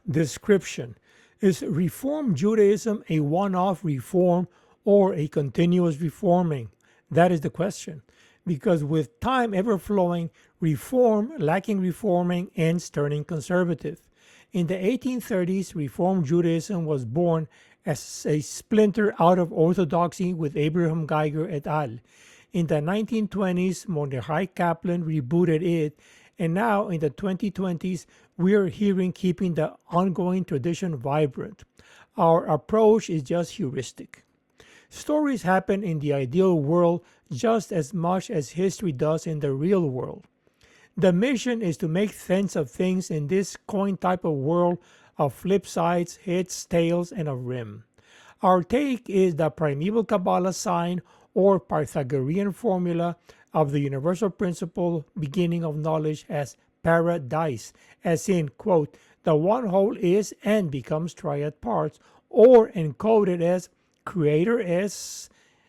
Description: is Reform Judaism a one-off reform or a continuous reforming? That is the question. Because with time ever flowing, reform lacking reforming ends turning conservative. In the 1830s, Reform Judaism was born as a splinter out of Orthodoxy with Abraham Geiger et al. In the 1920s, Mordechai Kaplan rebooted it, and now in the 2020s, we are hearing keeping the ongoing tradition vibrant. Our approach is just heuristic. Stories happen in the ideal world just as much as history does in the real world. The mission is to make sense of things in this coin type of world of flipsides, heads, tails, and a rim. Our take is the primeval kabbalah sign or Pythagorean formula of the universal principle beginning of knowledge as PaRaDi, as in, quote, the one whole is and becomes triad parts, or encoded as creator is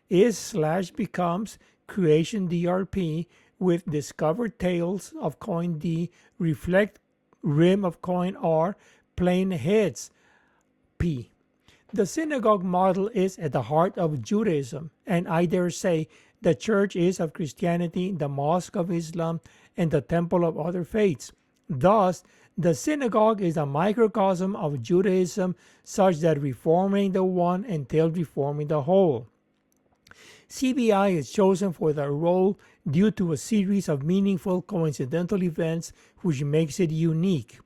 / becomes Creation-DRP with discovered tails of coin D, reflect rim of coin R, plane heads P. The synagogue model is at the heart of Judaism, and I dare say the church is of Christianity, the mosque of Islam, and the temple of other faiths. Thus, the synagogue is a microcosm of Judaism such that reforming the one entailed reforming the whole. CBI is chosen for the role due to a series of meaningful coincidental events which makes it unique.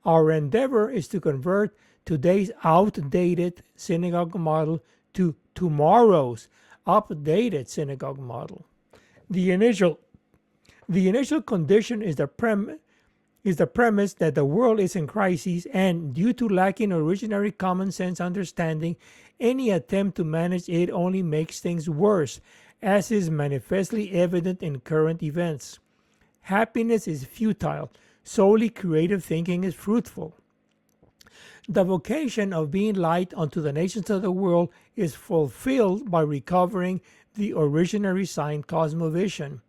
Our endeavor is to convert today's outdated synagogue model to tomorrow's updated synagogue model. The initial condition is the premise that the world is in crisis, and due to lacking originary common sense understanding, any attempt to manage it only makes things worse, as is manifestly evident in current events. Happiness is futile, solely creative thinking is fruitful. The vocation of being light unto the nations of the world is fulfilled by recovering the Originary Sign Cosmovision.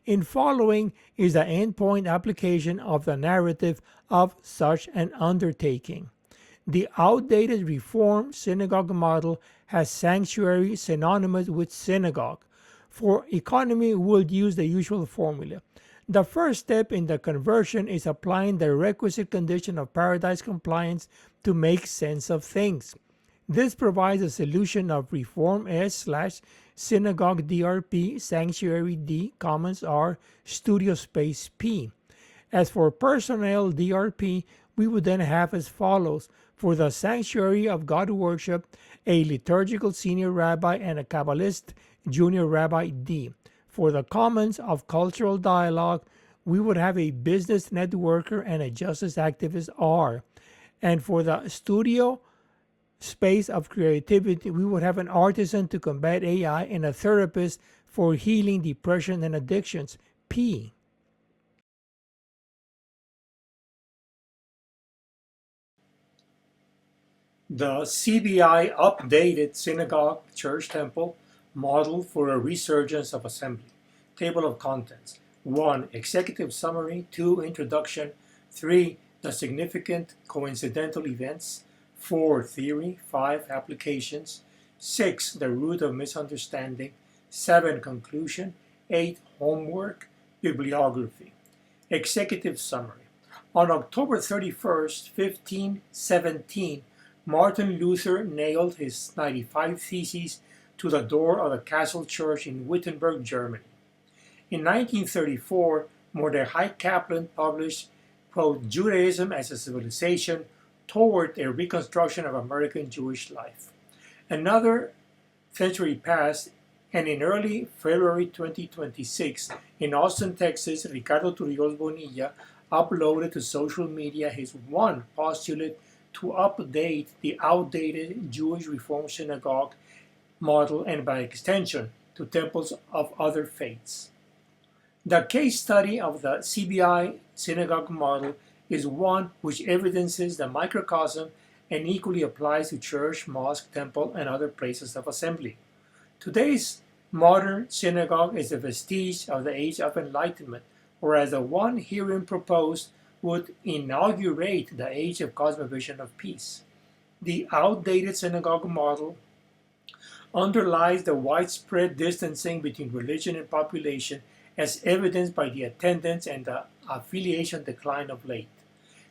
In following is the endpoint application of the narrative of such an undertaking. The outdated Reform synagogue model has sanctuary synonymous with synagogue. For economy, we'll use the usual formula. The first step in the conversion is applying the requisite condition of paradise compliance to make sense of things. This provides a solution of Reform S / Synagogue DRP, Sanctuary D, Commons R, Studio Space P. As for personnel DRP, we would then have as follows: for the Sanctuary of God Worship, a liturgical senior rabbi and a Kabbalist junior rabbi D. For the Commons of Cultural Dialogue, we would have a business networker and a justice activist R. And for the Studio Space of Creativity, we would have an artisan to combat AI and a therapist for healing depression and addictions P. The CBI Updated Synagogue Church Temple Model for a Resurgence of Assembly. Table of Contents: 1. Executive Summary. 2. Introduction. 3. The Significant Coincidental Events. 4. Theory. 5. Applications. 6. The Root of Misunderstanding. 7. Conclusion. 8. Homework. Bibliography. Executive Summary. On October 31st, 1517, Martin Luther nailed his 95 Theses to the door of the Castle Church in Wittenberg, Germany. In 1934, Mordechai Kaplan published, quote, Judaism as a Civilization Toward a Reconstruction of American Jewish Life. Another century passed, and in early February 2026, in Austin, Texas, Ricardo Turrios Bonilla uploaded to social media his one postulate to update the outdated Jewish Reform Synagogue model and by extension to temples of other faiths. The case study of the CBI synagogue model is one which evidences the microcosm and equally applies to church, mosque, temple, and other places of assembly. Today's modern synagogue is a vestige of the age of Enlightenment, whereas the one herein proposed would inaugurate the age of cosmovision of peace. The outdated synagogue model underlies the widespread distancing between religion and population as evidenced by the attendance and the affiliation decline of late.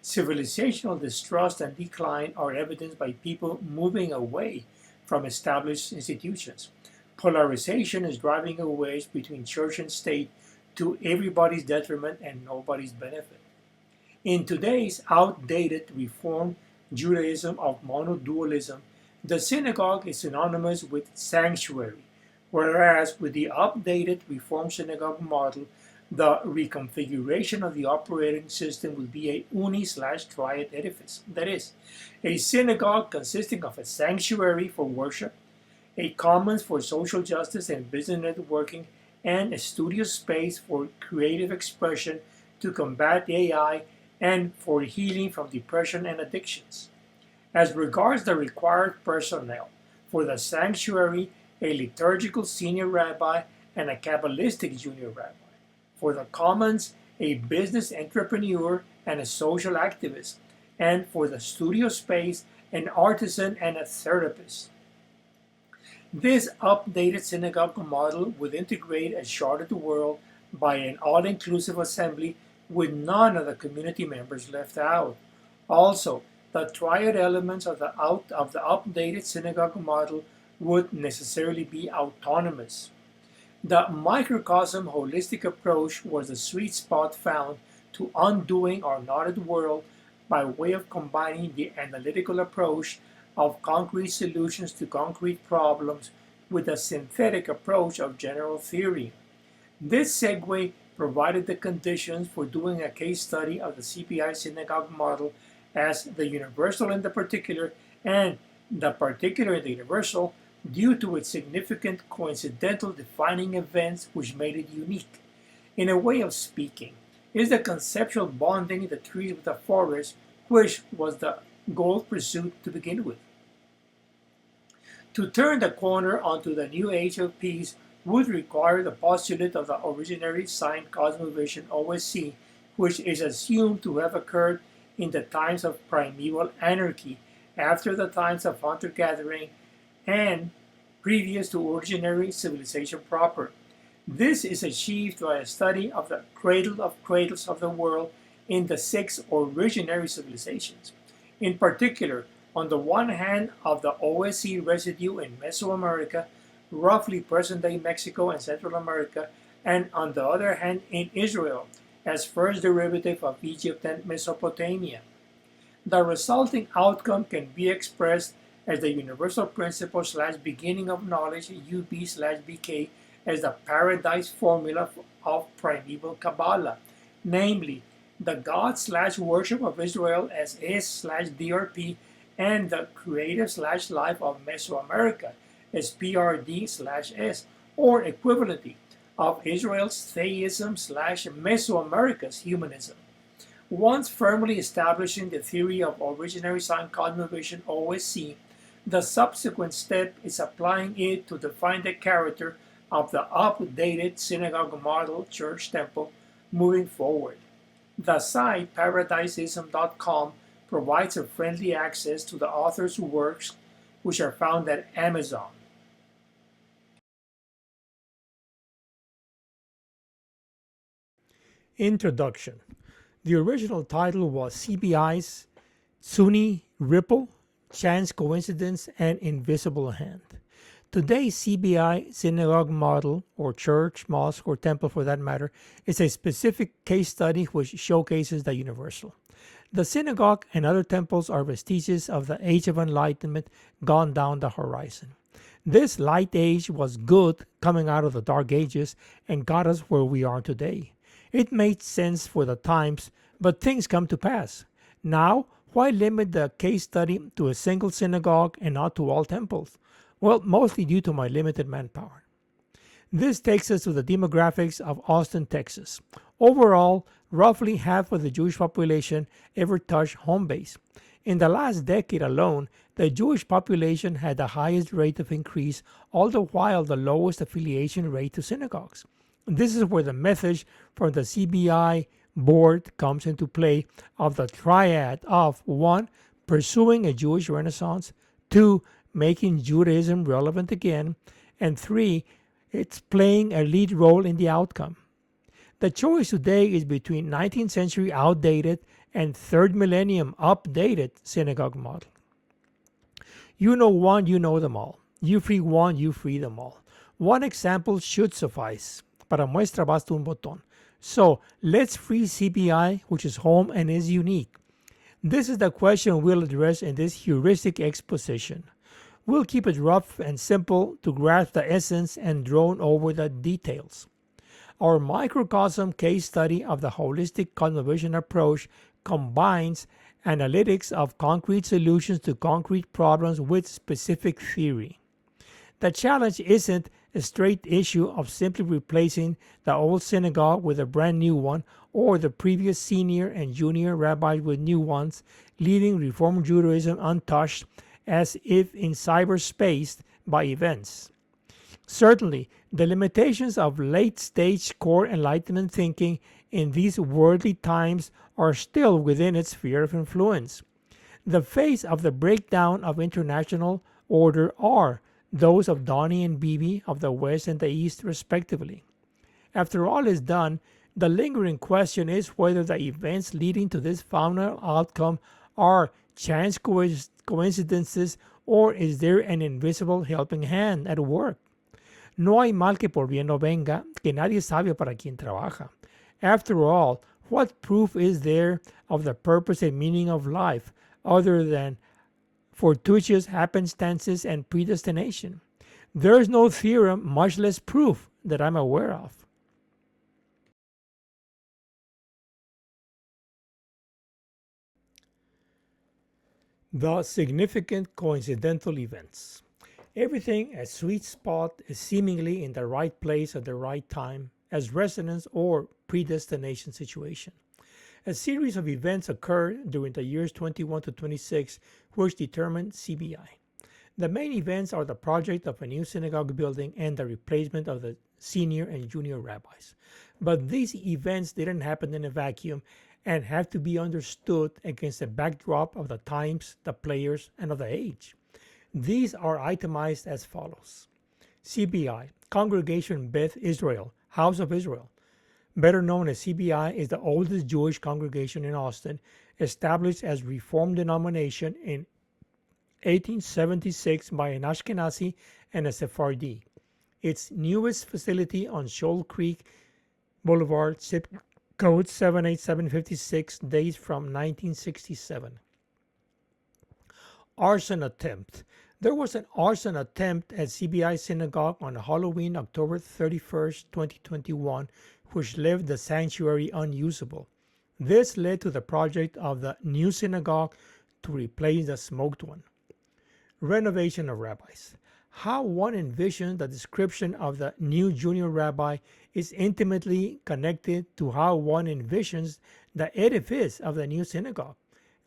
Civilizational distrust and decline are evidenced by people moving away from established institutions. Polarization is driving a wedge between church and state to everybody's detriment and nobody's benefit. In today's outdated Reform Judaism of monodualism, the synagogue is synonymous with sanctuary, whereas with the updated Reform Synagogue Model, the reconfiguration of the operating system will be a uni/triad edifice. That is, a synagogue consisting of a sanctuary for worship, a commons for social justice and business networking, and a studio space for creative expression to combat AI and for healing from depression and addictions. As regards the required personnel, for the sanctuary, a liturgical senior rabbi and a Kabbalistic junior rabbi. For the commons, a business entrepreneur and a social activist. And for the studio space, an artisan and a therapist. This updated synagogue model would integrate a chartered world by an all-inclusive assembly with none of the community members left out. Also, the triad elements of the updated synagogue model would necessarily be autonomous. The microcosm holistic approach was the sweet spot found to undoing our knotted world by way of combining the analytical approach of concrete solutions to concrete problems with a synthetic approach of general theory. This segue provided the conditions for doing a case study of the CBI synagogue model as the universal in the particular and the particular in the universal due to its significant coincidental defining events which made it unique. In a way of speaking, is the conceptual bonding the trees with the forest, which was the goal pursued to begin with. To turn the corner onto the new age of peace would require the postulate of the Originary Sign Cosmovision OSC, which is assumed to have occurred in the times of primeval anarchy, after the times of hunter-gathering, and previous to ordinary civilization proper. This is achieved by a study of the cradle of cradles of the world in the 6 originary civilizations. In particular, on the one hand of the OSC residue in Mesoamerica, roughly present-day Mexico and Central America, and on the other hand in Israel, as first derivative of Egypt and Mesopotamia. The resulting outcome can be expressed as the universal principle/beginning of knowledge UB/BK as the paradise formula of primeval Kabbalah, namely the God/worship of Israel as S/DRP and the creative/life of Mesoamerica as PaRaDi/S, or equivalently of Israel's theism/Mesoamerica's humanism. Once firmly establishing the theory of Originary Sign Cosmovision OSC, the subsequent step is applying it to define the character of the updated synagogue model church temple moving forward. The site paradisism.com provides a friendly access to the author's works, which are found at Amazon. Introduction. The original title was CBI's Sunni Ripple, Chance Coincidence, and Invisible Hand. Today's CBI synagogue model, or church, mosque, or temple for that matter, is a specific case study which showcases the universal. The synagogue and other temples are vestiges of the age of enlightenment gone down the horizon. This light age was good coming out of the dark ages and got us where we are today. It made sense for the times, but things come to pass. Now, why limit the case study to a single synagogue and not to all temples? Well, mostly due to my limited manpower. This takes us to the demographics of Austin, Texas. Overall, roughly half of the Jewish population ever touched home base. In the last decade alone, the Jewish population had the highest rate of increase, all the while the lowest affiliation rate to synagogues. This is where the message from the CBI board comes into play of the triad of 1. Pursuing a Jewish Renaissance, 2. Making Judaism relevant again, and 3. It's playing a lead role in the outcome. The choice today is between 19th century outdated and 3rd millennium updated synagogue model. You know one, you know them all. You free one, you free them all. One example should suffice. Para muestra basta un botón. So let's free CBI, which is home and is unique. This is the question we'll address in this heuristic exposition. We'll keep it rough and simple to grasp the essence and drone over the details. Our microcosm case study of the holistic cosmovision approach combines analytics of concrete solutions to concrete problems with specific theory. The challenge isn't a straight issue of simply replacing the old synagogue with a brand new one, or the previous senior and junior rabbis with new ones, leaving Reform Judaism untouched as if in cyberspace by events. Certainly, the limitations of late-stage core Enlightenment thinking in these worldly times are still within its sphere of influence. The face of the breakdown of international order are those of Donnie and Bibi of the West and the East respectively. After all is done, the lingering question is whether the events leading to this final outcome are chance coincidences, or is there an invisible helping hand at work? No hay mal que por bien no venga, que nadie sabe para quien trabaja. After all, what proof is there of the purpose and meaning of life other than fortuitous happenstances and predestination? There is no theorem, much less proof, that I'm aware of. The significant coincidental events. Everything a sweet spot is seemingly in the right place at the right time, as resonance or predestination situation. A series of events occurred during the years 21 to 26 which determined CBI. The main events are the project of a new synagogue building and the replacement of the senior and junior rabbis. But these events didn't happen in a vacuum and have to be understood against the backdrop of the times, the players, and of the age. These are itemized as follows. CBI, Congregation Beth Israel, House of Israel. Better known as CBI, is the oldest Jewish congregation in Austin, established as Reform denomination in 1876 by an Ashkenazi and a Sephardi. Its newest facility on Shoal Creek Boulevard, zip code 78756, dates from 1967. Arson attempt. There was an arson attempt at CBI Synagogue on Halloween, October 31st, 2021, which left the sanctuary unusable. This led to the project of the new synagogue to replace the smoked one. Renovation of rabbis. How one envisions the description of the new junior rabbi is intimately connected to how one envisions the edifice of the new synagogue,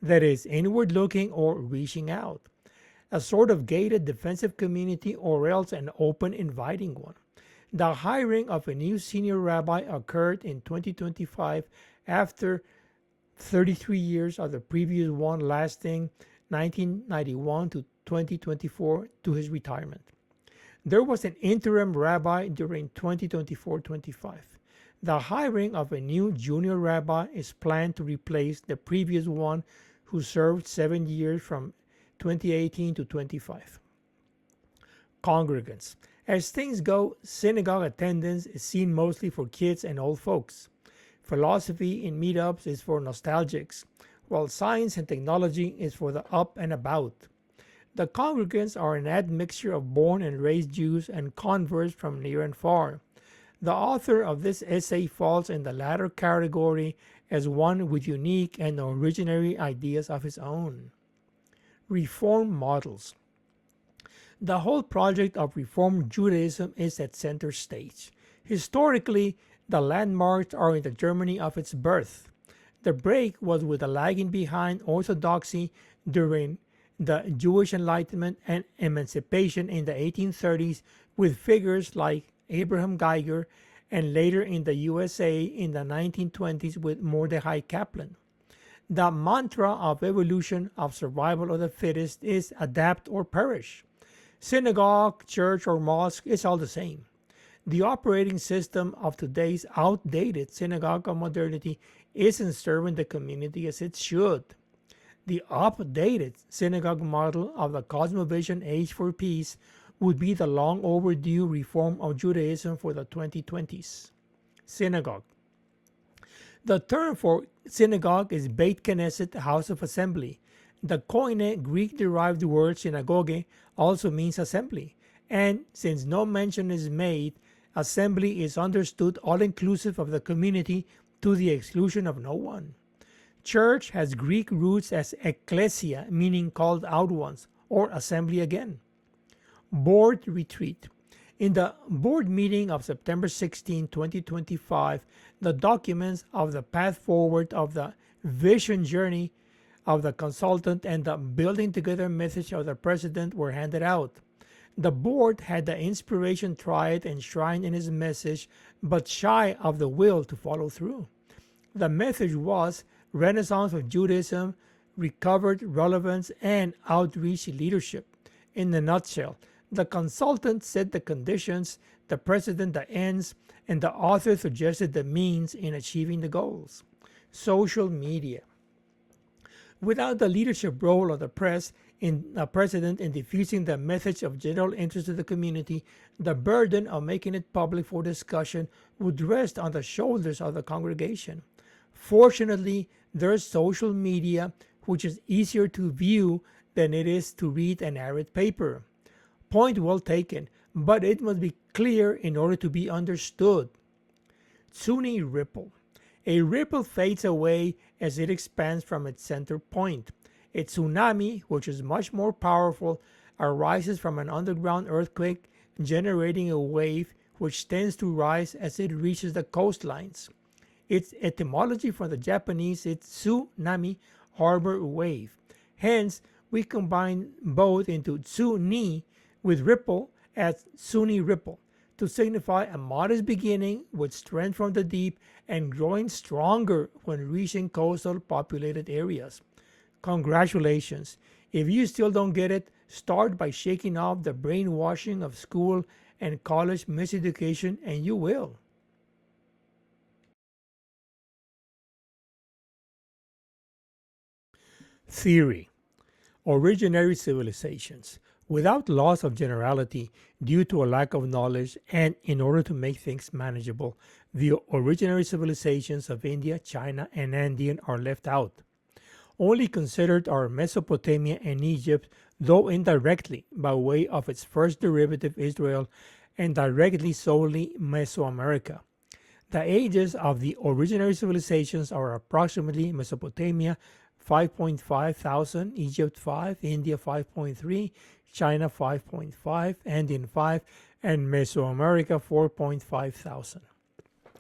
that is, inward looking or reaching out. A sort of gated defensive community, or else an open inviting one. The hiring of a new senior rabbi occurred in 2025 after 33 years of the previous one, lasting 1991 to 2024 to his retirement. There was an interim rabbi during 2024-25. The hiring of a new junior rabbi is planned to replace the previous one, who served 7 years from 2018 to 25. Congregants. As things go, synagogue attendance is seen mostly for kids and old folks. Philosophy in meetups is for nostalgics, while science and technology is for the up and about. The congregants are an admixture of born and raised Jews and converts from near and far. The author of this essay falls in the latter category as one with unique and originary ideas of his own. Reform models. The whole project of Reform Judaism is at center stage. Historically, the landmarks are in the Germany of its birth. The break was with the lagging behind Orthodoxy during the Jewish Enlightenment and Emancipation in the 1830s, with figures like Abraham Geiger and later in the USA in the 1920s with Mordechai Kaplan. The mantra of evolution of survival of the fittest is adapt or perish. Synagogue, church, or mosque is all the same. The operating system of today's outdated synagogue of modernity isn't serving the community as it should. The updated synagogue model of the Cosmovision Age for Peace would be the long overdue reform of Judaism for the 2020s. Synagogue. The term for synagogue is Beit Knesset, house of assembly. The Koine Greek-derived word synagogue also means assembly, and since no mention is made, assembly is understood all-inclusive of the community to the exclusion of no one. Church has Greek roots as ekklesia, meaning called out ones, or assembly again. Board retreat. In the board meeting of September 16, 2025, the documents of the path forward of the vision journey of the consultant and the building together message of the president were handed out. The board had the inspiration triad enshrined in his message, but shy of the will to follow through. The message was Renaissance of Judaism, recovered relevance, and outreach leadership. In a nutshell, the consultant set the conditions, the president the ends, and the author suggested the means in achieving the goals. Social media. Without the leadership role of the president in diffusing the message of general interest to the community, the burden of making it public for discussion would rest on the shoulders of the congregation. Fortunately, there's social media, which is easier to view than it is to read an arid paper. Point well taken, but it must be clear in order to be understood. Tsuni ripple. A ripple fades away as it expands from its center point. A tsunami, which is much more powerful, arises from an underground earthquake, generating a wave which tends to rise as it reaches the coastlines. Its etymology from the Japanese is tsunami, harbor wave. Hence, we combine both into tsuni with ripple as tsuni ripple to signify a modest beginning with strength from the deep and growing stronger when reaching coastal populated areas. Congratulations! If you still don't get it, start by shaking off the brainwashing of school and college miseducation and you will. Theory. Originary civilizations. Without loss of generality due to a lack of knowledge and in order to make things manageable, the originary civilizations of India, China, and Andean are left out. Only considered are Mesopotamia and Egypt, though indirectly by way of its first derivative Israel and directly solely Mesoamerica. The ages of the originary civilizations are approximately Mesopotamia 5.5 thousand, Egypt 5, India 5.3, China 5.5, Andean 5, and Mesoamerica 4.5 thousand.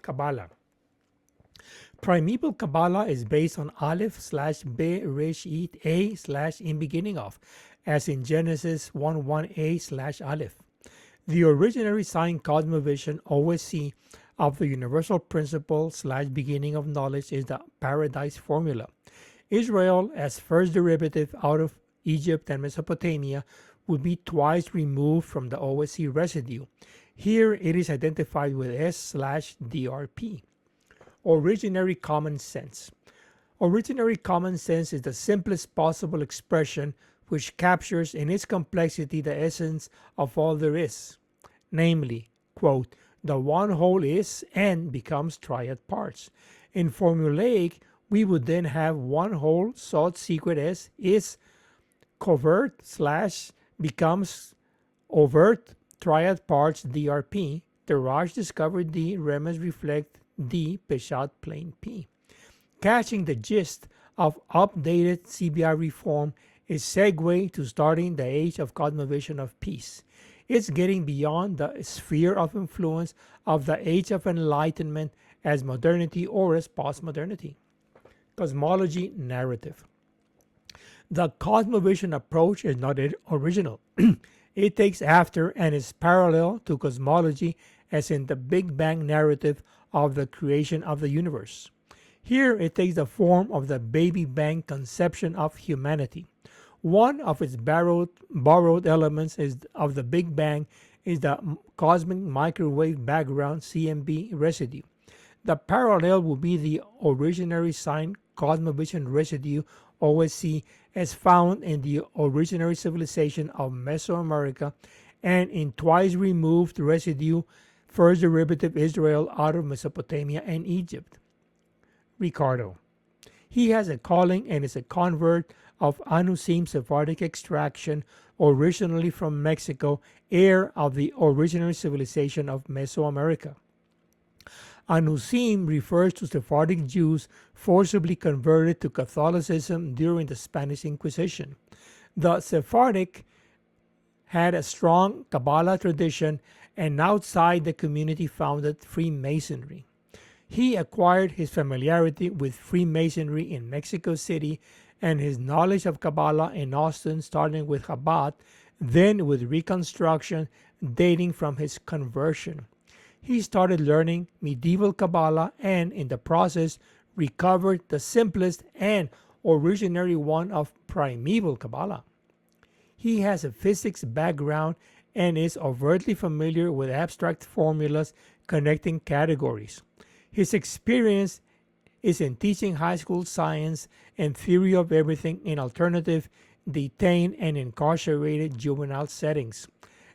Kabbalah. Primeval Kabbalah is based on Aleph/Bereshit A/in beginning of, as in Genesis 1:1a/Aleph. The Originary Sign Cosmovision OSC of the universal principle/beginning of knowledge is the PaRaDi formula. Israel, as first derivative out of Egypt and Mesopotamia, would be twice removed from the OSC residue. Here it is identified with S/DRP. Originary common sense. Originary common sense is the simplest possible expression which captures in its complexity the essence of all there is. Namely, quote, the one whole is and becomes triad parts. In formulaic, we would then have one whole sought secret as is covert / becomes overt triad parts DRP. The Raj discovered D, Remes reflect D, Peshat plain P. Catching the gist of updated CBI reform is segue to starting the age of Cosmovision of peace. It's getting beyond the sphere of influence of the age of enlightenment as modernity or as postmodernity. Cosmology narrative. The Cosmovision approach is not original. It takes after and is parallel to cosmology as in the Big Bang narrative of the creation of the universe. Here it takes the form of the baby bang conception of humanity. One of its borrowed elements of the Big Bang is the cosmic microwave background CMB residue. The parallel will be the Originary Sign Cosmovision residue OSC as found in the originary civilization of Mesoamerica and in twice removed residue first derivative Israel out of Mesopotamia and Egypt. Ricardo. He has a calling and is a convert of Anusim Sephardic extraction, originally from Mexico, heir of the originary civilization of Mesoamerica. Anusim refers to Sephardic Jews forcibly converted to Catholicism during the Spanish Inquisition. The Sephardic had a strong Kabbalah tradition and outside the community founded Freemasonry. He acquired his familiarity with Freemasonry in Mexico City and his knowledge of Kabbalah in Austin, starting with Chabad, then with Reconstruction, dating from his conversion. He started learning medieval Kabbalah and, in the process, recovered the simplest and originary one of Primeval Kabbalah. He has a physics background and is overtly familiar with abstract formulas connecting categories. His experience is in teaching high school science and theory of everything in alternative, detained, and incarcerated juvenile settings.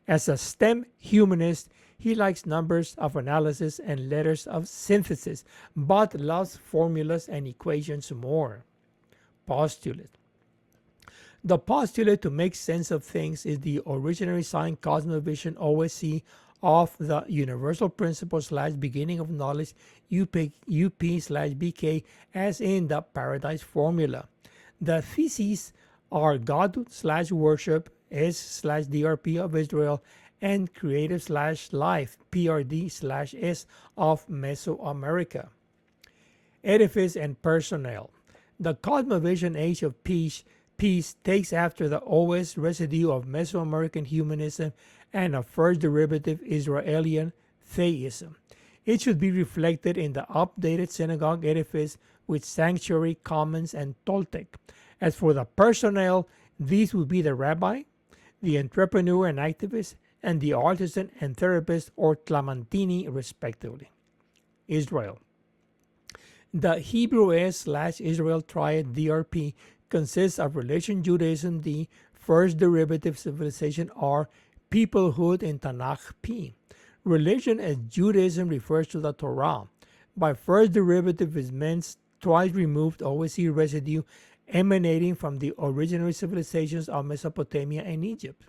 As a STEM humanist, he likes numbers of analysis and letters of synthesis, but loves formulas and equations more. Postulate. The postulate to make sense of things is the Originary Sign Cosmovision OSC of the Universal Principle / Beginning of Knowledge UP/BK as in the PaRaDi formula. The theses are God/worship S/DRP of Israel and creative/life PRD/S of Mesoamerica. Edifice and personnel. The Cosmovision Age of Peace takes after the OS residue of Mesoamerican humanism and a first derivative Israelian theism. It should be reflected in the updated synagogue edifice with sanctuary, commons, and Toltec. As for the personnel, these would be the rabbi, the entrepreneur and activist, and the artisan and therapist or Tlamantini, respectively. Israel. The Hebrew S/Israel triad DRP consists of Religion Judaism D, first derivative civilization R, peoplehood in Tanakh P. Religion as Judaism refers to the Torah. By first derivative is meant twice removed OSC residue emanating from the originary civilizations of Mesopotamia and Egypt.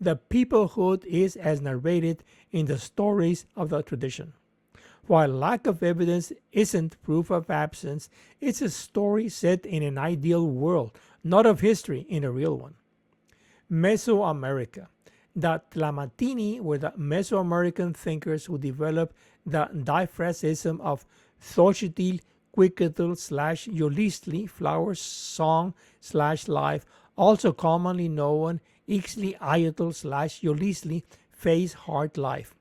The peoplehood is as narrated in the stories of the tradition. While lack of evidence isn't proof of absence, it's a story set in an ideal world, not of history in a real one. Mesoamerica. The Tlamatini were the Mesoamerican thinkers who developed the diphrasism of Xochitl, Quicatl/Yolistli, flower song/life, also commonly known Ixtli Ayatl/Yolistli, face heart life.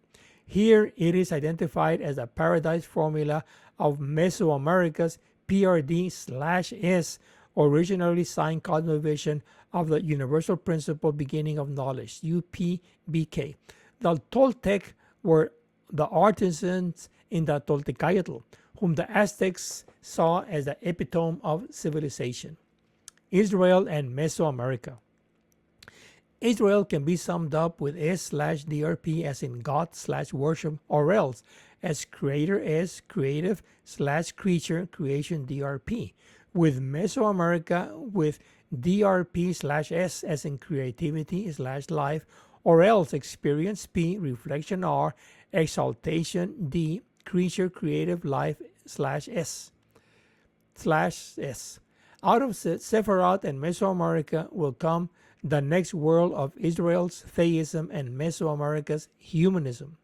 Here it is identified as the PaRaDi formula of Mesoamerica's PRD/S, originally signed cosmovision of the Universal Principle Beginning of Knowledge, UPBK. The Toltec were the artisans in the Toltecayatl, whom the Aztecs saw as the epitome of civilization. Israel and Mesoamerica. Israel can be summed up with S/DRP as in God/worship, or else as creator S, creative/creature, Creation-DRP, with Mesoamerica with DRP/S as in creativity/life, or else experience P, reflection R, exaltation D, creature, creative, life/S. Out of Sephiroth and Mesoamerica will come the next world of Israel's theism and Mesoamerica's humanism.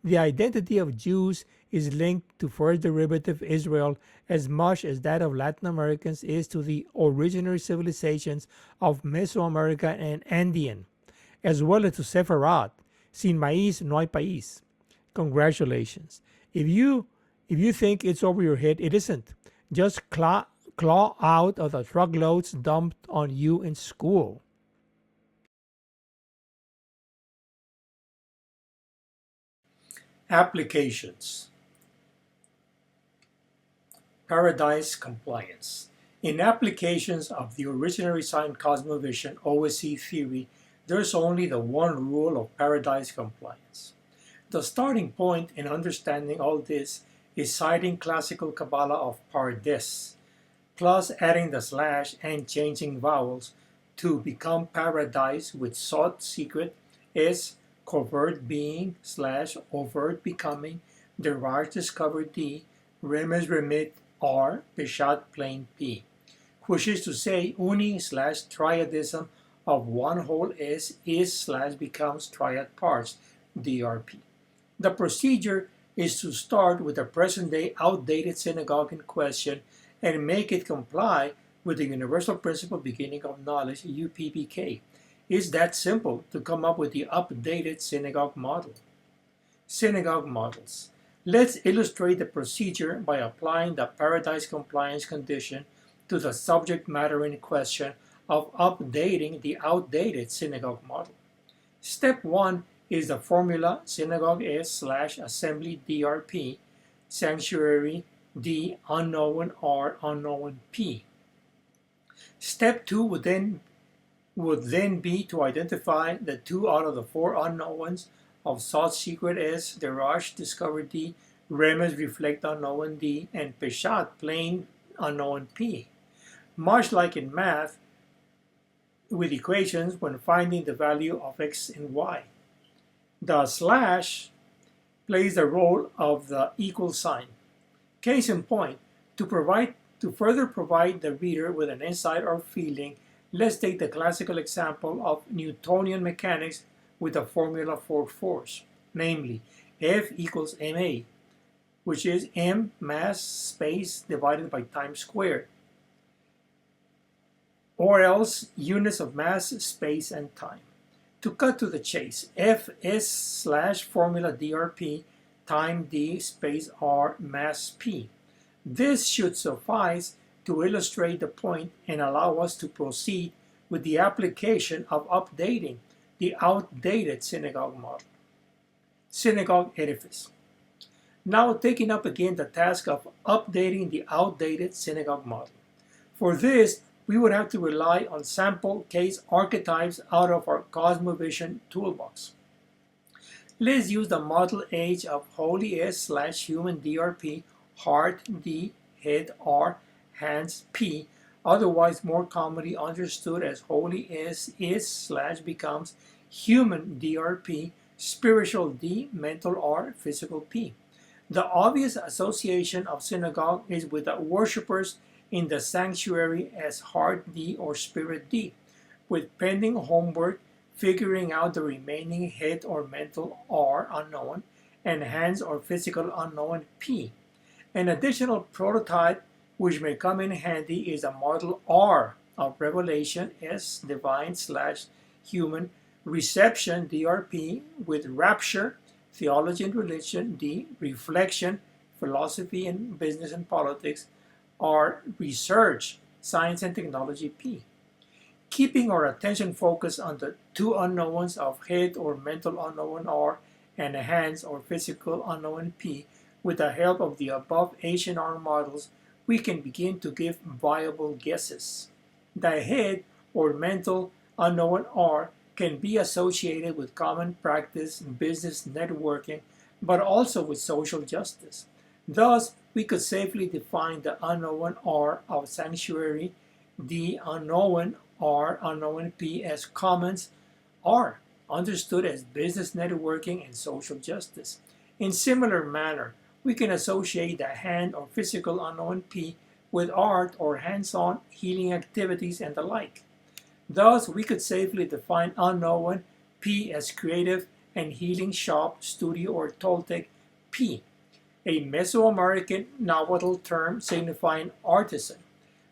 The identity of Jews is linked to first derivative Israel as much as that of Latin Americans is to the originary civilizations of Mesoamerica and Andean, as well as to Sephiroth. Sin maíz no hay país. congratulations. If you think it's over your head, it isn't. Just claw out of the truckloads dumped on you in school. Applications. Paradise compliance. In applications of the Originary Sign Cosmovision OSC theory, there's only the one rule of paradise compliance. The starting point in understanding all this is citing classical Kabbalah of PaRaDi, plus adding the slash and changing vowels to become paradise with sought secret is covert being slash overt becoming derived discovered D remez remit R peshat plain P, which is to say uni slash triadism of one whole is slash becomes triad parts DRP. The procedure is to start with the present-day outdated synagogue in question and make it comply with the universal principle beginning of knowledge UPBK. It's that simple to come up with the updated synagogue model. Synagogue models. Let's illustrate the procedure by applying the paradise compliance condition to the subject matter in question of updating the outdated synagogue model. Step 1 is the formula synagogue S slash assembly DRP, sanctuary D unknown R unknown P. Step 2 would then be to identify the 2 out of the 4 unknowns of sought secret S, Derash discovered D, Remez reflect unknown D, and Peshat plain unknown P. Much like in math with equations when finding the value of x and y. The slash plays the role of the equal sign. Case in point, to further provide the reader with an insight or feeling, let's take the classical example of Newtonian mechanics with a formula for force, namely F equals ma, which is m mass space divided by time squared, or else units of mass, space, and time. To cut to the chase, F is slash formula DRP time D space R mass P. This should suffice to illustrate the point and allow us to proceed with the application of updating the outdated synagogue model. Synagogue edifice. Now taking up again the task of updating the outdated synagogue model. For this, we would have to rely on sample case archetypes out of our Cosmovision toolbox. Let's use the model age of holy S slash human DRP, heart D, head R, hands P, otherwise more commonly understood as holy S is slash becomes human DRP, spiritual D, mental R, physical P. The obvious association of synagogue is with the worshippers in the sanctuary as heart D or spirit D, with pending homework figuring out the remaining head or mental R unknown and hands or physical unknown P. An additional prototype which may come in handy is a model R of revelation S divine slash human, reception DRP with rapture, theology and religion D, reflection, philosophy and business and politics R, research, science and technology P. Keeping our attention focused on the 2 unknowns of head or mental unknown R and hands or physical unknown P, with the help of the above H&R models, we can begin to give viable guesses. The head or mental unknown R can be associated with common practice, business networking, but also with social justice. Thus, we could safely define the unknown R of sanctuary, the unknown R, unknown P as commons R, understood as business networking and social justice. In similar manner, we can associate the hand or physical unknown P with art or hands-on healing activities and the like. Thus, we could safely define unknown P as creative and healing shop, studio, or Toltec P, a Mesoamerican Nahuatl term signifying artisan.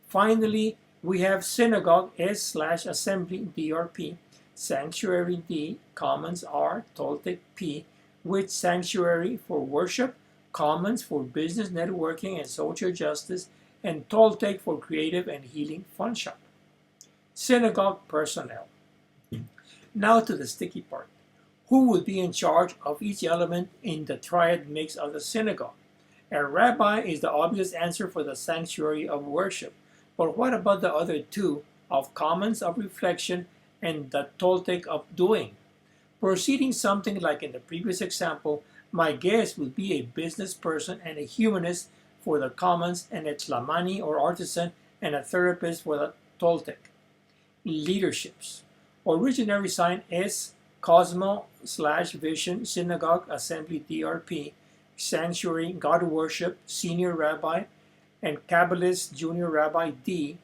Finally, we have synagogue S slash assembly DRP, sanctuary D, commons R, Toltec P, with sanctuary for worship, commons for business networking and social justice, and Toltec for creative and healing fun shop. Synagogue personnel. Now to the sticky part. Who would be in charge of each element in the triad mix of the synagogue? A rabbi is the obvious answer for the sanctuary of worship, but what about the other two of commons of reflection and the Toltec of doing? Proceeding something like in the previous example, my guess would be a business person and a humanist for the commons, and a tzlamani or artisan and a therapist for the Toltec. Leaderships. Originary Sign is Cosmo/Vision Synagogue Assembly DRP, Sanctuary God Worship Senior Rabbi, and Kabbalist Junior Rabbi D.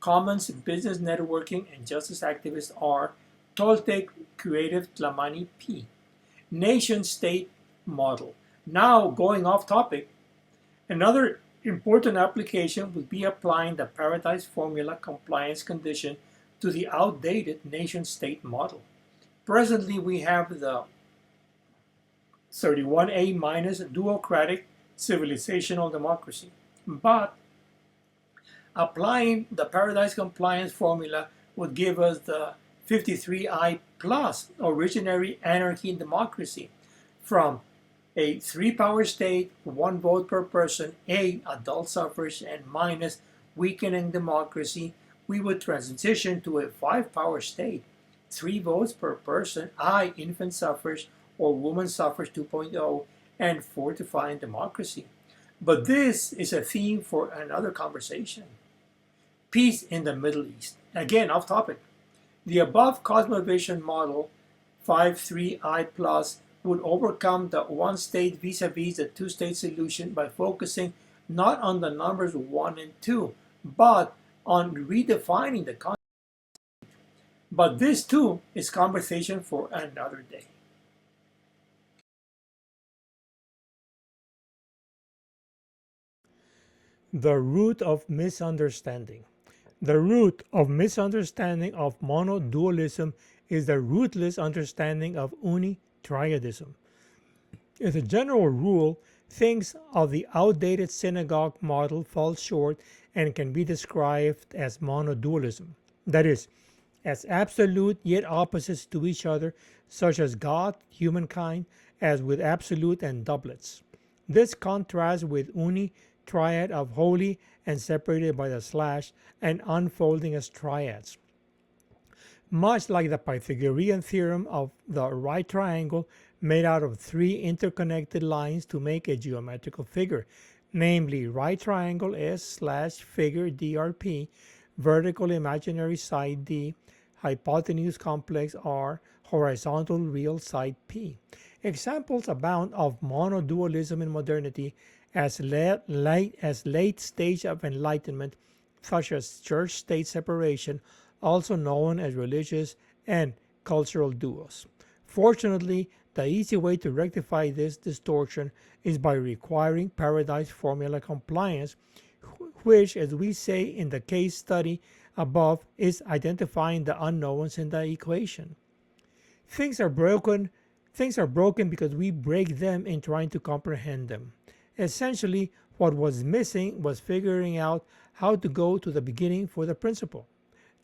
Commons Business Networking and Justice Activist R. Toltec Creative Tzlamani P. Nation-State Model. Now, going off topic, another important application would be applying the PaRaDi formula compliance condition to the outdated nation-state model. Presently, we have the 31A minus duocratic civilizational democracy, but applying the PaRaDi compliance formula would give us the 53I plus originary anarchy and democracy from a 3-power state, 1 vote per person, A, adult suffrage, and minus weakening democracy. We would transition to a 5-power state, 3 votes per person, I, infant suffrage or woman suffrage 2.0, and fortifying democracy. But this is a theme for another conversation. Peace in the Middle East. Again, off topic. The above Cosmovision model, 53I plus, would overcome the one-state vis-a-vis the two-state solution by focusing not on the numbers 1 and 2, but on redefining the concept. But this too is conversation for another day. The root of misunderstanding. The root of misunderstanding of monodualism is the rootless understanding of uni-triadism. As a general rule, things of the outdated synagogue model fall short and can be described as monodualism. That is, as absolute yet opposites to each other, such as God, humankind, as with absolute and doublets. This contrasts with uni-triad of holy and separated by the slash and unfolding as triads. Much like the Pythagorean theorem of the right triangle made out of 3 interconnected lines to make a geometrical figure, namely right triangle S/figure DRP, vertical imaginary side D, hypotenuse complex R, horizontal real side P. Examples abound of monodualism in modernity as late stage of enlightenment, such as church-state separation, also known as religious and cultural duos. Fortunately, the easy way to rectify this distortion is by requiring PaRaDi formula compliance, which, as we say in the case study above, is identifying the unknowns in the equation. Things are broken because we break them in trying to comprehend them. Essentially, what was missing was figuring out how to go to the beginning for the principle.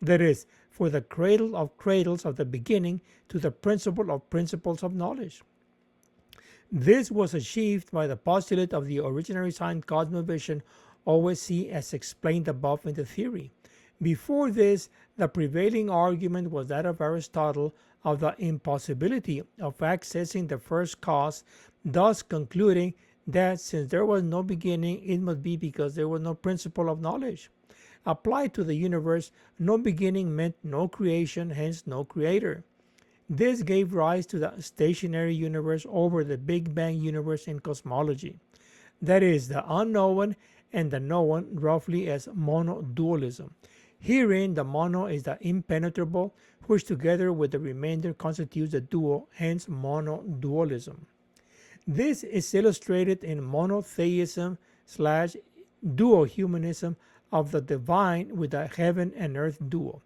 That is, for the cradle of cradles of the beginning to the principle of principles of knowledge. This was achieved by the postulate of the Originary Sign Cosmovision OSC as explained above in the theory. Before this, the prevailing argument was that of Aristotle of the impossibility of accessing the first cause, thus concluding that since there was no beginning, it must be because there was no principle of knowledge. Applied to the universe, no beginning meant no creation, hence no creator. This gave rise to the stationary universe over the Big Bang universe in cosmology. That is, the unknown and the known roughly as monodualism. Herein, the mono is the impenetrable, which together with the remainder constitutes the duo, hence monodualism. This is illustrated in monotheism/duohumanism of the divine with the heaven and earth duo.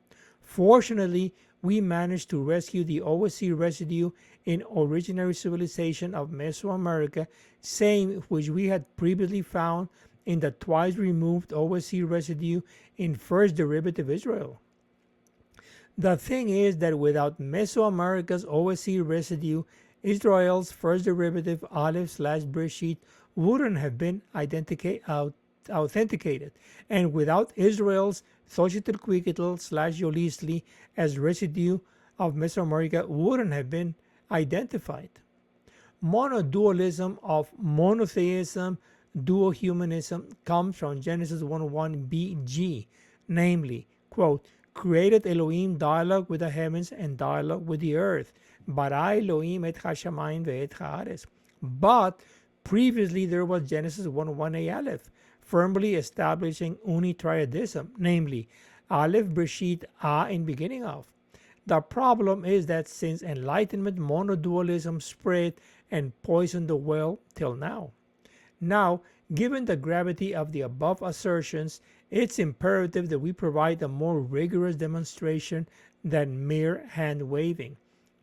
Fortunately, we managed to rescue the OSC residue in Originary Civilization of Mesoamerica, same which we had previously found in the twice removed OSC residue in First Derivative Israel. The thing is that without Mesoamerica's OSC residue, Israel's first derivative Aleph/Bereshit wouldn't have been authenticated, and without Israel's Xochitl/Yolistli as residue of Mesoamerica wouldn't have been identified. Monodualism of monotheism, duohumanism comes from Genesis 1:1 BG, namely, quote, created Elohim dialogue with the heavens and dialogue with the earth. Bara Elohim et hashamayim ve'et haaretz. But previously there was Genesis 1:1a Aleph, firmly establishing unitriadism, namely Aleph Bereshit A in beginning of. The problem is that since Enlightenment monodualism spread and poisoned the well till now. Now, given the gravity of the above assertions, it's imperative that we provide a more rigorous demonstration than mere hand-waving.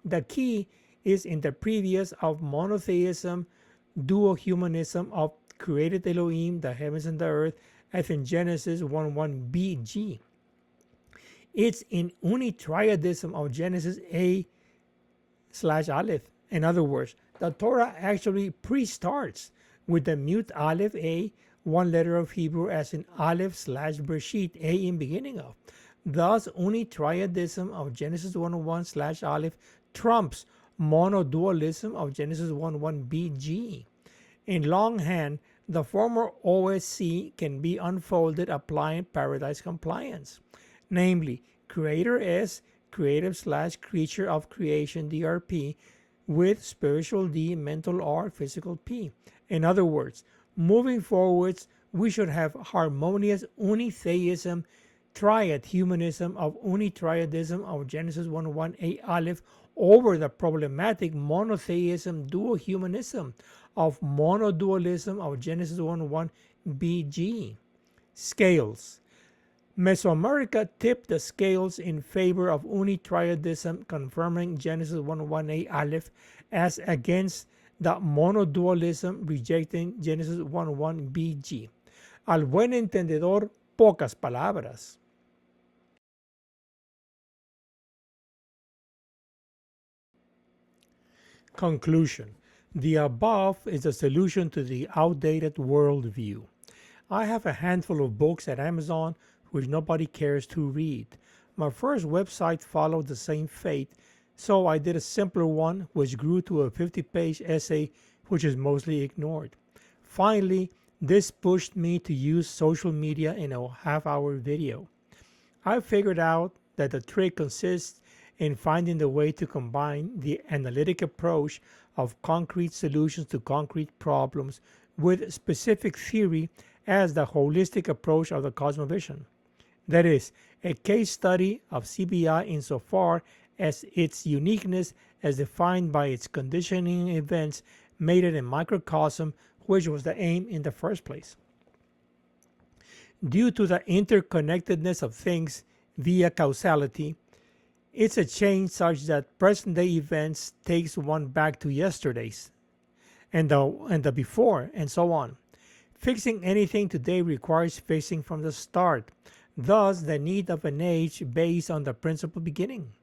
The key is in the previous of monotheism, duohumanism of created Elohim, the heavens and the earth, as in Genesis 1:1 BG. It's in unitriadism of Genesis A/Aleph. In other words, the Torah actually pre-starts with the mute Aleph A, one letter of Hebrew, as in Aleph/Bereshit, A in beginning of. Thus, unitriadism of Genesis 1:1/Aleph trumps monodualism of Genesis 1:1 BG. In longhand, the former OSC can be unfolded applying PaRaDi's compliance, namely creator S, creative/creature of Creation-DRP, with spiritual D, mental R, physical P. In other words, moving forwards, we should have harmonious unitheism, triad humanism of unitriadism of Genesis 1:1a Aleph over the problematic monotheism duohumanism of monodualism of Genesis 1:1 BG. Scales. Mesoamerica tipped the scales in favor of unitriadism, confirming Genesis 1:1a Aleph as against the monodualism, rejecting Genesis 1:1 BG. Al buen entendedor, pocas palabras. Conclusion. The above is a solution to the outdated worldview. I have a handful of books at Amazon which nobody cares to read. My first website followed the same fate, so I did a simpler one which grew to a 50-page essay which is mostly ignored. Finally, this pushed me to use social media in a half-hour video. I figured out that the trick consists in finding the way to combine the analytic approach of concrete solutions to concrete problems with specific theory as the holistic approach of the Cosmovision. That is, a case study of CBI insofar as its uniqueness as defined by its conditioning events made it a microcosm, which was the aim in the first place. Due to the interconnectedness of things via causality, it's a chain such that present-day events takes one back to yesterday's, and the before, and so on. Fixing anything today requires fixing from the start, thus the need of an age based on the principle beginning.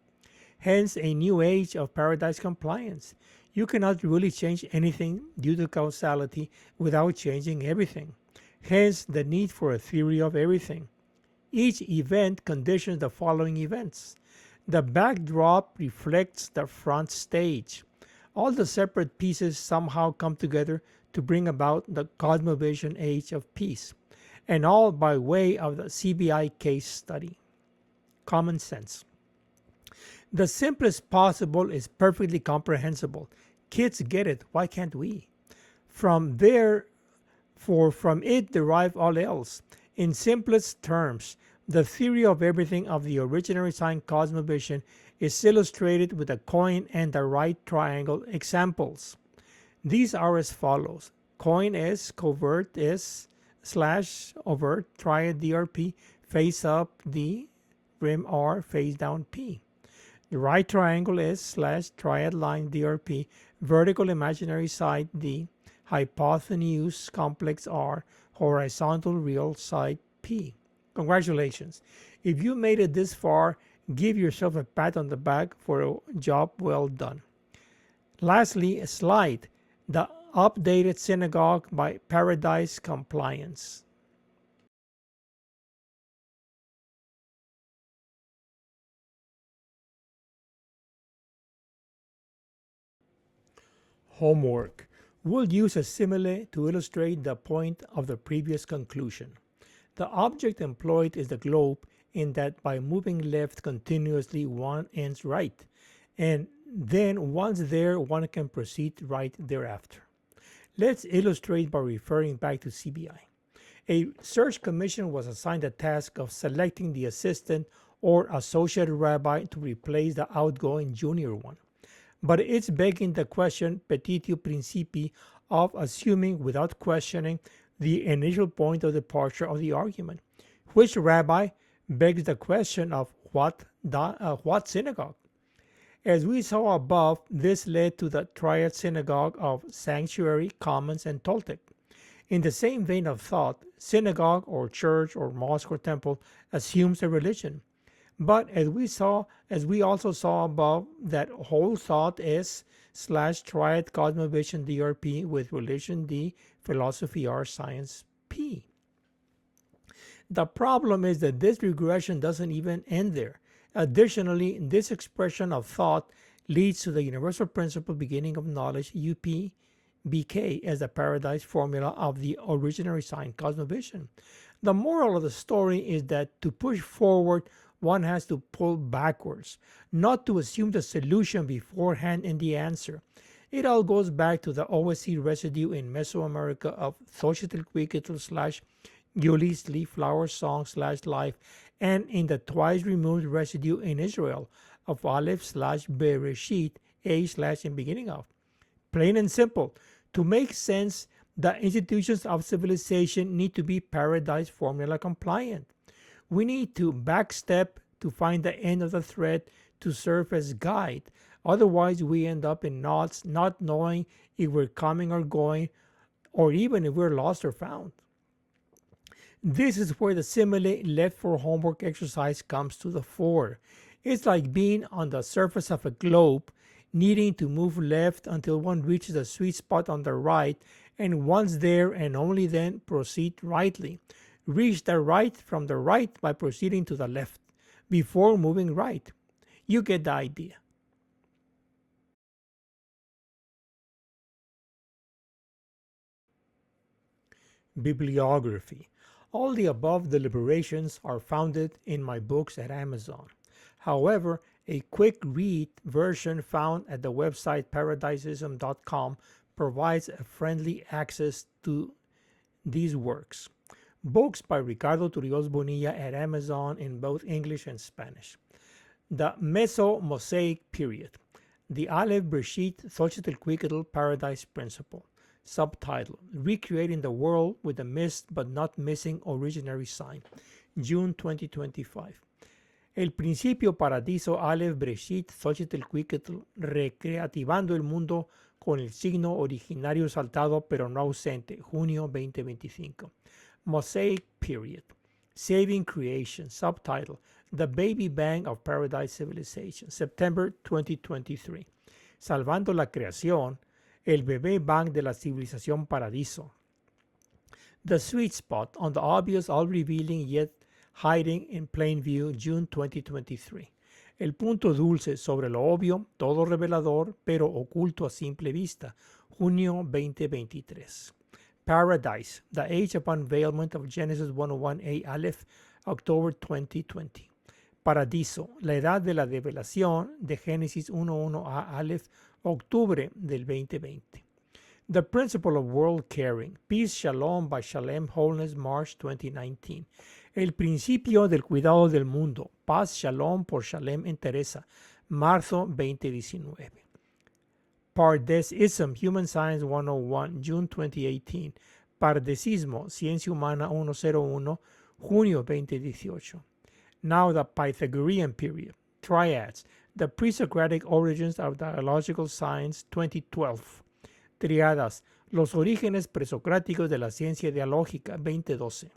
Hence a new age of PaRaDi's compliance. You cannot really change anything due to causality without changing everything. Hence the need for a theory of everything. Each event conditions the following events. The backdrop reflects the front stage. All the separate pieces somehow come together to bring about the Cosmovision Age of peace, and all by way of the CBI case study. Common sense. The simplest possible is perfectly comprehensible. Kids get it, why can't we? From it derive all else. In simplest terms, the theory of everything of the Originary Sign Cosmovision is illustrated with a coin and the right triangle examples. These are as follows. Coin S, covert S, / overt, triad DRP, face up D, rim R face down P. The right triangle is / triad line DRP, vertical imaginary side D, hypotenuse complex R, horizontal real side P. Congratulations. If you made it this far, give yourself a pat on the back for a job well done. Lastly, a slide, the Updated Synagogue by PaRaDi's Compliance. Homework. We'll use a simile to illustrate the point of the previous conclusion. The object employed is the globe, in that by moving left continuously one ends right, and then once there one can proceed right thereafter. Let's illustrate by referring back to CBI. A search commission was assigned the task of selecting the assistant or associate rabbi to replace the outgoing junior one. But it's begging the question petitio principii of assuming without questioning the initial point of departure of the argument. Which rabbi begs the question of what synagogue? As we saw above, this led to the triad synagogue of sanctuary, commons, and Toltec. In the same vein of thought, synagogue or church or mosque or temple assumes a religion. But as we also saw above, that whole thought is / triad Cosmovision DRP with religion D, philosophy R, science P. The problem is that this regression doesn't even end there. Additionally, this expression of thought leads to the universal principle beginning of knowledge UPBK as the paradise formula of the Originary Sign Cosmovision. The moral of the story is that to push forward, one has to pull backwards, not to assume the solution beforehand in the answer. It all goes back to the OSC residue in Mesoamerica of Xochitl Yuli's leaf flower song / life, and in the twice removed residue in Israel of Aleph / Bereshit, A / in beginning of. Plain and simple, to make sense, the institutions of civilization need to be paradise formula compliant. We need to backstep to find the end of the thread to serve as guide. Otherwise, we end up in knots, not knowing if we're coming or going, or even if we're lost or found. This is where the simile left for homework exercise comes to the fore. It's like being on the surface of a globe, needing to move left until one reaches a sweet spot on the right, and once there and only then proceed rightly. Reach the right from the right by proceeding to the left, before moving right. You get the idea. Bibliography. All the above deliberations are founded in my books at Amazon. However, a quick read version found at the website paradisism.com provides a friendly access to these works. Books by Ricardo Turrios Bonilla at Amazon in both English and Spanish. The Meso-Mosaic Period. The Aleph Bereshit Xochitl Paradise Principle. Subtitle: Recreating the World with the Missed but Not Missing Originary Sign. June 2025. El Principio Paradiso Aleph Bereshit Xochitl Recreativando el Mundo con el signo originario saltado pero no ausente. Junio 2025. Mosaic Period. Saving Creation. Subtitle: The Baby Bang of Paradise Civilization. September 2023. Salvando la Creación. El Bebé Bang de la Civilización Paradiso. The Sweet Spot on the Obvious All Revealing Yet Hiding in Plain View. June 2023. El punto dulce sobre lo obvio, todo revelador, pero oculto a simple vista. Junio 2023. Paradise, The Age of Unveilment of Genesis 101a Aleph, October 2020. Paradiso, La Edad de la Revelación de Génesis 1.1a Aleph, Octubre del 2020. The Principle of World Caring, Peace Shalom by Shalem Wholeness, March 2019. El Principio del Cuidado del Mundo, Paz Shalom por Shalem en Teresa, marzo 2019. Pardesism, Human Science 101, June 2018. Pardesismo, Ciencia Humana 101, junio 2018. Now the Pythagorean period, triads, the pre-Socratic origins of dialogical science, 2012. Triadas, los orígenes presocráticos de la ciencia dialógica, 2012.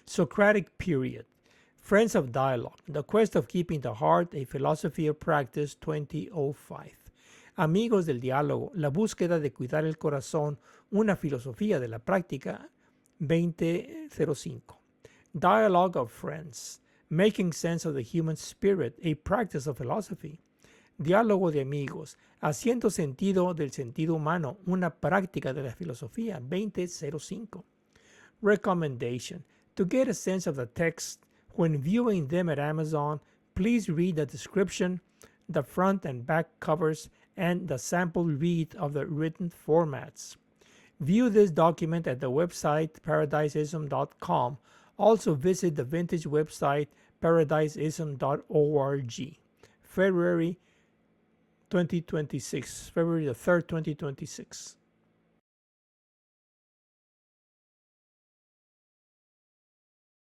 Socratic period, Friends of Dialogue, The Quest of Keeping the Heart, a Philosophy of Practice, 2005. Amigos del Diálogo, La Búsqueda de Cuidar el Corazón, una Filosofía de la Práctica, 2005. Dialogue of Friends, Making Sense of the Human Spirit, a Practice of Philosophy. Diálogo de Amigos, Haciendo Sentido del Sentido Humano, una Práctica de la Filosofía, 2005. Recommendation, to get a sense of the text when viewing them at Amazon, please read the description, the front and back covers, and the sample read of the written formats. View this document at the website paradisism.com. Also visit the vintage website paradisism.org. February 2026, February the 3rd, 2026.